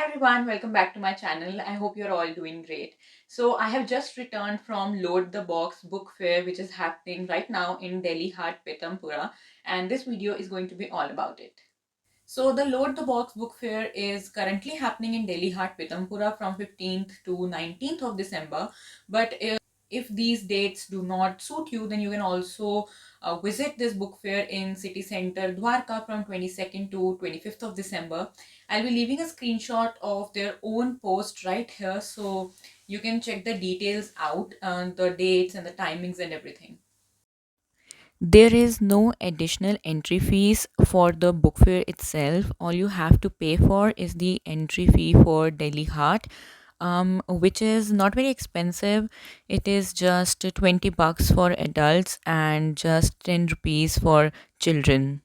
everyone, welcome back to my channel. I hope you're all doing great. So, I have just returned from Load the Box book fair, which is happening right now in Delhi Heart Pitampura, and this video is going to be all about it. So, the Load the Box book fair is currently happening in Delhi Heart Pitampura from 15th to 19th of December, but if these dates do not suit you, then you can also visit this book fair in city center Dwarka from 22nd to 25th of December. I'll be leaving a screenshot of their own post right here so you can check the details out, the dates and the timings and everything. There is no additional entry fees for the book fair itself. All you have to pay for is the entry fee for Delhi Heart, which is not very expensive. It is just 20 bucks for adults and just 10 rupees for children.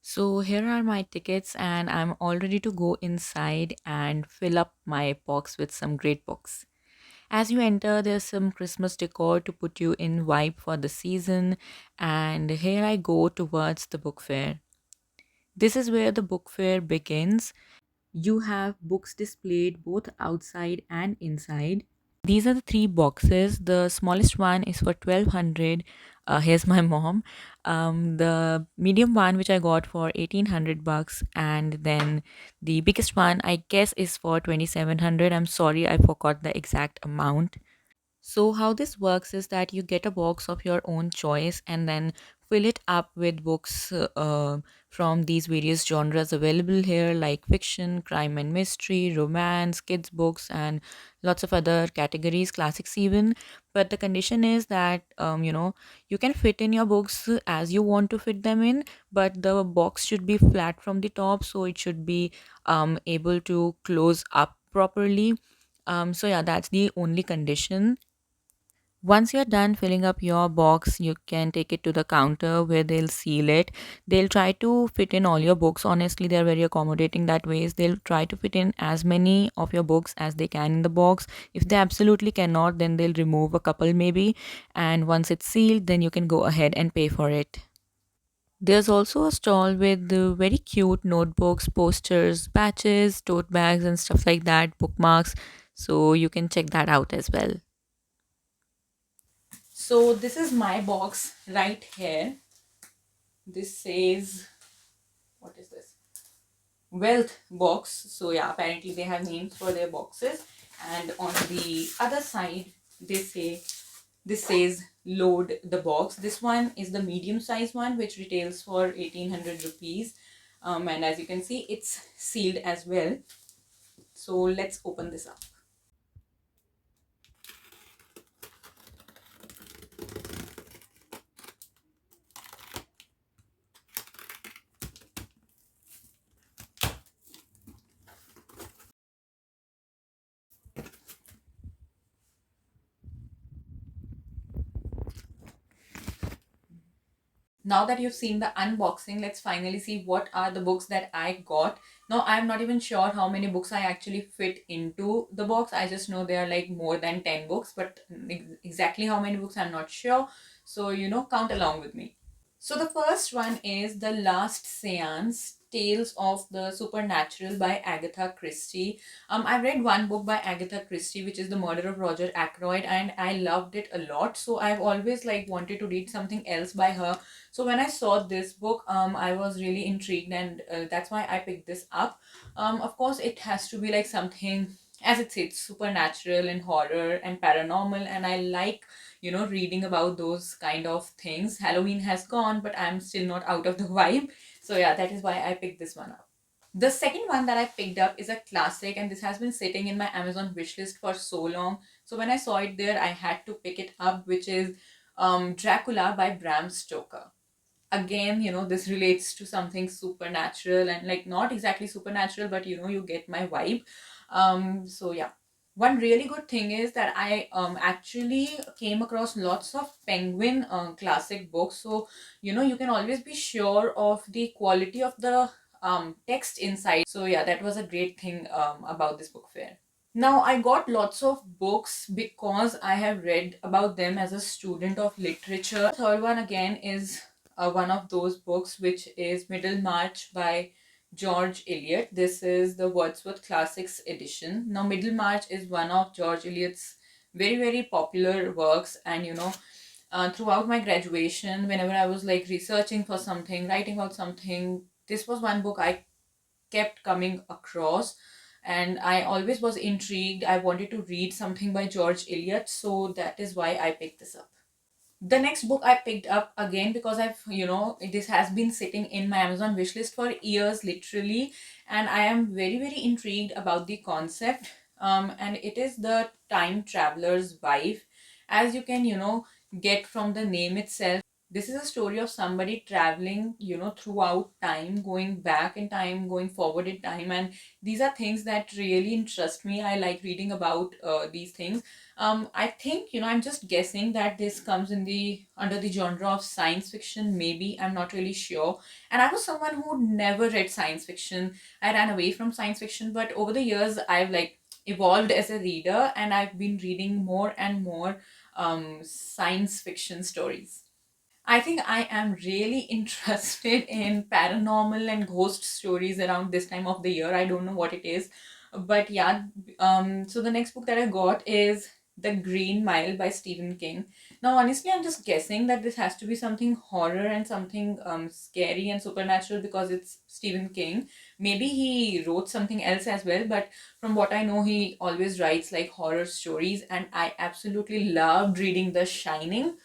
So here are my tickets, and I'm all ready to go inside and fill up my box with some great books. As you enter, there's some Christmas decor to put you in vibe for the season, and here I go towards the book fair. This is where the book fair begins. You have books displayed both outside and inside. These are the three boxes. The smallest one is for 1200. Here's my mom. The medium one, which I got for 1800 bucks, and then the biggest one, I guess, is for 2700. I'm sorry, I forgot the exact amount. So, how this works is that you get a box of your own choice and then fill it up with books from these various genres available here, like fiction, crime and mystery, romance, kids' books, and lots of other categories, classics even. But the condition is that you can fit in your books as you want to fit them in, but the box should be flat from the top, so it should be able to close up properly. So yeah, that's the only condition. Once you're done filling up your box, you can take it to the counter where they'll seal it. They'll try to fit in all your books. Honestly, they're very accommodating that ways. They'll try to fit in as many of your books as they can in the box. If they absolutely cannot, then they'll remove a couple maybe. And once it's sealed, then you can go ahead and pay for it. There's also a stall with very cute notebooks, posters, patches, tote bags, and stuff like that, bookmarks. So you can check that out as well. So this is my box right here. This says, what is this? Wealth box. So yeah, apparently they have names for their boxes. And on the other side, they say this says load the box. This one is the medium size one, which retails for 1800 rupees. And as you can see, it's sealed as well. So let's open this up. Now that you've seen the unboxing, let's finally see what are the books that I got. Now, I'm not even sure how many books I actually fit into the box. I just know there are like more than 10 books, but exactly how many books I'm not sure. So, count along with me. So the first one is The Last Seance, Tales of the Supernatural by Agatha Christie. I've read one book by Agatha Christie, which is The Murder of Roger Ackroyd, and I loved it a lot. So I've always like wanted to read something else by her. So when I saw this book, I was really intrigued, and that's why I picked this up. Of course, it has to be like something, as it says, supernatural and horror and paranormal, and I like reading about those kind of things. Halloween has gone, but I'm still not out of the vibe. So yeah, that is why I picked this one up. The second one that I picked up is a classic, and this has been sitting in my Amazon wishlist for so long. So when I saw it there, I had to pick it up, which is Dracula by Bram Stoker. Again, this relates to something supernatural and like not exactly supernatural, but you get my vibe. So yeah, one really good thing is that I actually came across lots of Penguin classic books, so you can always be sure of the quality of the text inside. So yeah, that was a great thing about this book fair. Now, I got lots of books because I have read about them as a student of literature. Third one again is one of those books, which is Middlemarch by George Eliot. This is the Wordsworth Classics edition. Now, Middlemarch is one of George Eliot's very, very popular works, and throughout my graduation, whenever I was like researching for something, writing about something, this was one book I kept coming across, and I always was intrigued. I wanted to read something by George Eliot, so that is why I picked this up. The next book I picked up again because this has been sitting in my Amazon wishlist for years, literally, and I am very, very intrigued about the concept. And it is the Time Traveler's Wife. As you can, get from the name itself, this is a story of somebody traveling, throughout time, going back in time, going forward in time, and these are things that really interest me. I like reading about these things. I think, I'm just guessing that this comes in the under the genre of science fiction, maybe. I'm not really sure. And I was someone who never read science fiction. I ran away from science fiction, but over the years I've like evolved as a reader, and I've been reading more and more science fiction stories. I think I am really interested in paranormal and ghost stories around this time of the year. I don't know what it is, but yeah. So the next book that I got is The Green Mile by Stephen King. Now, honestly, I'm just guessing that this has to be something horror and something scary and supernatural because it's Stephen King. Maybe he wrote something else as well, but from what I know, he always writes like horror stories, and I absolutely loved reading The Shining,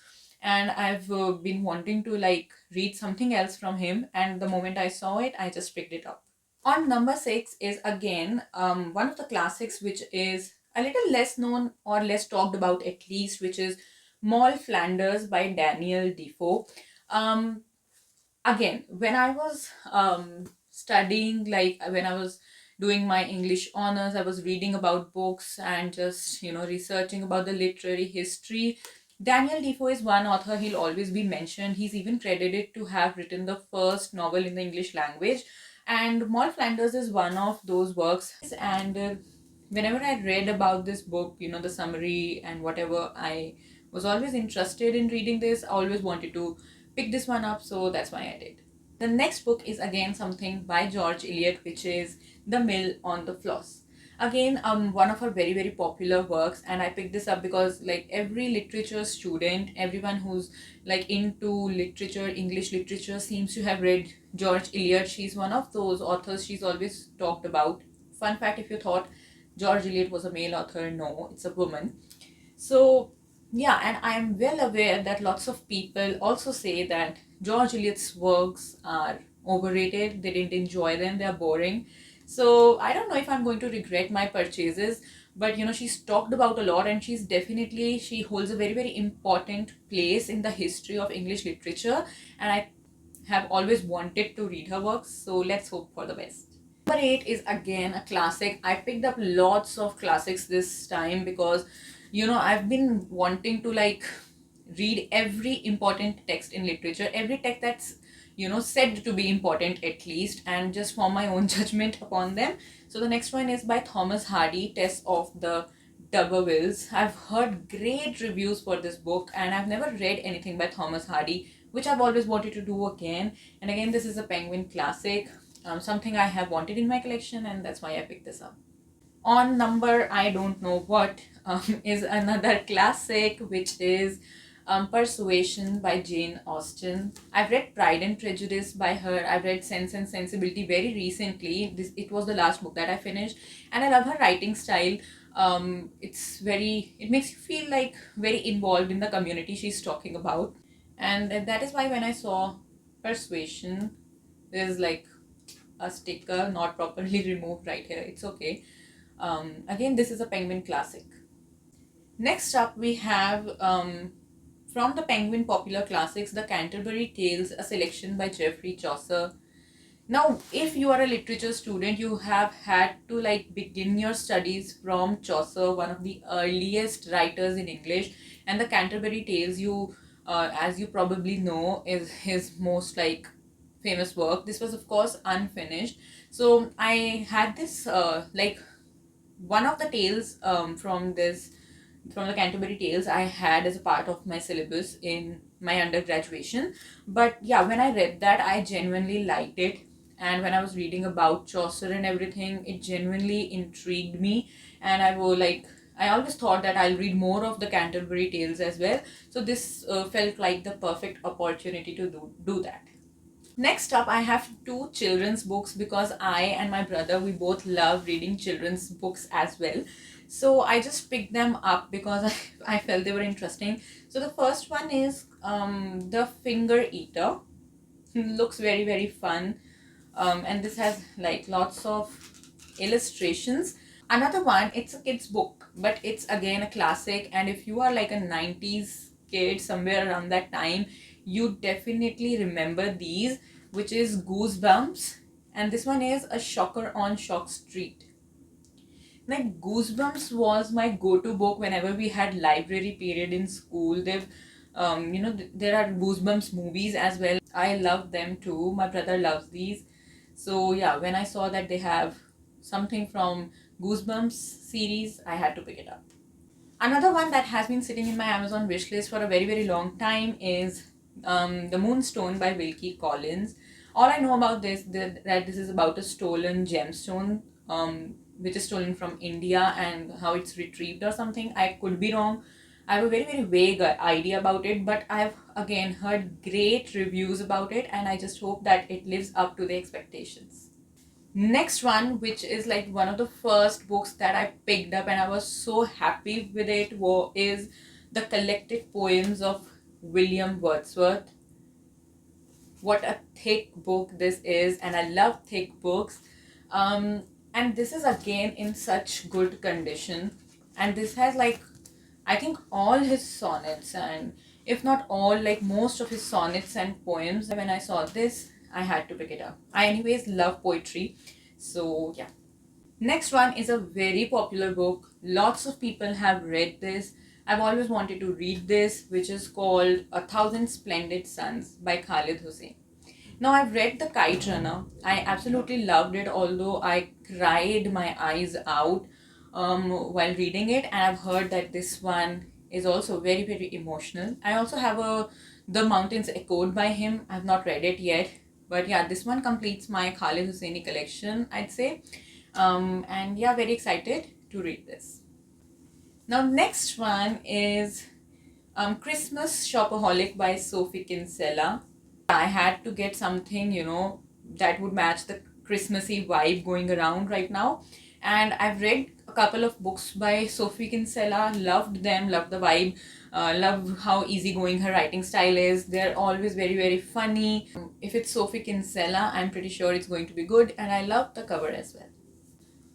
and I've been wanting to like read something else from him, and the moment I saw it, I just picked it up. On number 6 is again one of the classics which is a little less known or less talked about, at least, which is Moll Flanders by Daniel Defoe. um Again, when I was studying, like when I was doing my English honors, I was reading about books and just researching about the literary history. Daniel Defoe is one author. He'll always be mentioned. He's even credited to have written the first novel in the English language, and Moll Flanders is one of those works. And whenever I read about this book, the summary and whatever, I was always interested in reading this. I always wanted to pick this one up, so that's why I did. The next book is again something by George Eliot, which is The Mill on the Floss. Again, one of her very, very popular works, and I picked this up because like every literature student, everyone who's like into literature, English literature, seems to have read George Eliot. She's one of those authors she's always talked about. Fun fact, if you thought George Eliot was a male author, no, it's a woman. So, yeah, and I'm well aware that lots of people also say that George Eliot's works are overrated, they didn't enjoy them, they're boring. So, I don't know if I'm going to regret my purchases, but she's talked about a lot, and she holds a very, very important place in the history of English literature, and I have always wanted to read her works, so let's hope for the best. Number 8 is again a classic. I picked up lots of classics this time because I've been wanting to like read every important text in literature, every text that's said to be important, at least, and just form my own judgment upon them. So the next one is by Thomas Hardy, Tess of the D'Urbervilles. I've heard great reviews for this book, and I've never read anything by Thomas Hardy, which I've always wanted to do again. And again, this is a Penguin classic, something I have wanted in my collection, and that's why I picked this up. On number I don't know what is another classic, which is Persuasion by Jane Austen. I've read Pride and Prejudice by her. I've read Sense and Sensibility very recently. It was the last book that I finished, and I love her writing style. It makes you feel like very involved in the community she's talking about, and that is why when I saw Persuasion, there's like a sticker not properly removed right here. It's okay. Again, this is a Penguin classic. Next up, we have from the Penguin Popular Classics, the Canterbury Tales, a selection by Geoffrey Chaucer. Now, if you are a literature student, you have had to like begin your studies from Chaucer, one of the earliest writers in English, and the Canterbury Tales, as you probably know, is his most like famous work. This was of course unfinished, so I had this like one of the tales from the Canterbury Tales I had as a part of my syllabus in my undergraduation. But yeah, when I read that, I genuinely liked it, and when I was reading about Chaucer and everything, it genuinely intrigued me, and I always thought that I'll read more of the Canterbury Tales as well. So this felt like the perfect opportunity to do that. Next up, I have two children's books because I and my brother, we both love reading children's books as well. So I just picked them up because I felt they were interesting. So the first one is The Finger Eater. Looks very, very fun. And this has like lots of illustrations. Another one, it's a kid's book, but it's again a classic. And if you are like a 90s kid, somewhere around that time, you definitely remember these, which is Goosebumps. And this one is A Shocker on Shock Street. Like Goosebumps was my go-to book whenever we had library period in school. There are Goosebumps movies as well. I love them too. My brother loves these. So yeah, when I saw that they have something from Goosebumps series, I had to pick it up. Another one that has been sitting in my Amazon wishlist for a very, very long time is The Moonstone by Wilkie Collins. All I know about that this is about a stolen gemstone, which is stolen from India, and how it's retrieved or something. I could be wrong. I have a very, very vague idea about it, but I've again heard great reviews about it, and I just hope that it lives up to the expectations. Next one, which is like one of the first books that I picked up and I was so happy with it, is The Collected Poems of William Wordsworth. What a thick book this is, and I love thick books. And this is again in such good condition, and this has like, I think all his sonnets, and if not all, like most of his sonnets and poems. When I saw this, I had to pick it up. I anyways love poetry, so yeah. Next one is a very popular book. Lots of people have read this. I've always wanted to read this, which is called A Thousand Splendid Suns by Khalid Hussain. Now, I've read The Kite Runner. I absolutely loved it, although I cried my eyes out while reading it. And I've heard that this one is also very, very emotional. I also have The Mountains Echoed by him. I've not read it yet. But yeah, this one completes my Khalid Hosseini collection, I'd say. And yeah, very excited to read this. Now, next one is Christmas Shopaholic by Sophie Kinsella. I had to get something, that would match the Christmassy vibe going around right now. And I've read a couple of books by Sophie Kinsella, loved them, loved the vibe, love how easygoing her writing style is. They're always very, very funny. If it's Sophie Kinsella, I'm pretty sure it's going to be good, and I love the cover as well.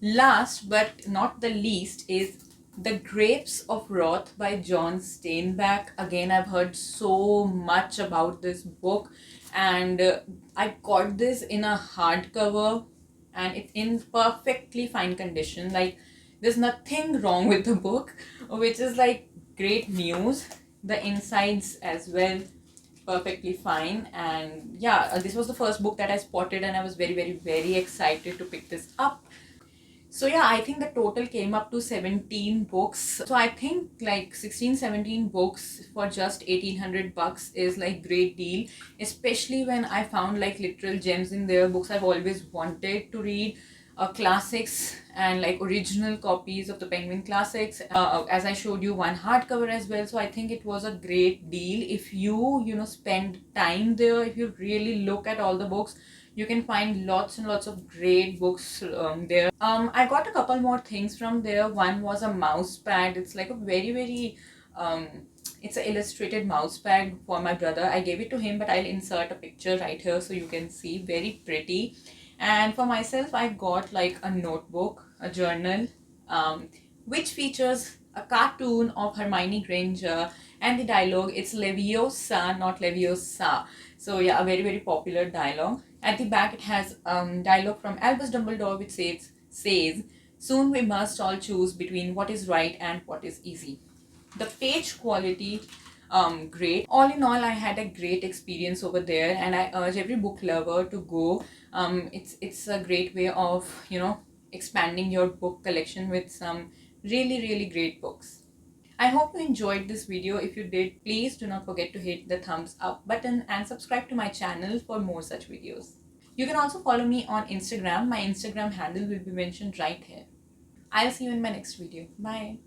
Last but not the least is The Grapes of Wrath by John Steinbeck. Again, I've heard so much about this book, and I got this in a hardcover, and it's in perfectly fine condition. Like, there's nothing wrong with the book, which is like great news. The insides as well, perfectly fine. And yeah, this was the first book that I spotted, and I was very, very, very excited to pick this up. So yeah, I think the total came up to 17 books. So I think like 16, 17 books for just 1800 bucks is like great deal, especially when I found like literal gems in there, books I've always wanted to read, classics and like original copies of the Penguin classics. As I showed you, one hardcover as well. So I think it was a great deal. If you spend time there, if you really look at all the books, you can find lots and lots of great books there. I got a couple more things from there. One was a mouse pad. It's like a very, very it's an illustrated mouse pad for my brother. I gave it to him, but I'll insert a picture right here so you can see. Very pretty. And for myself, I got like a notebook, a journal, which features a cartoon of Hermione Granger, and the dialogue, it's Leviosa, not Leviosa. So yeah, a very, very popular dialogue. At the back, it has dialogue from Albus Dumbledore, which says, "Soon we must all choose between what is right and what is easy." The page quality, great. All in all, I had a great experience over there, and I urge every book lover to go. It's a great way of expanding your book collection with some really, really great books. I hope you enjoyed this video. If you did, please do not forget to hit the thumbs up button and subscribe to my channel for more such videos. You can also follow me on Instagram. My Instagram handle will be mentioned right here. I'll see you in my next video. Bye.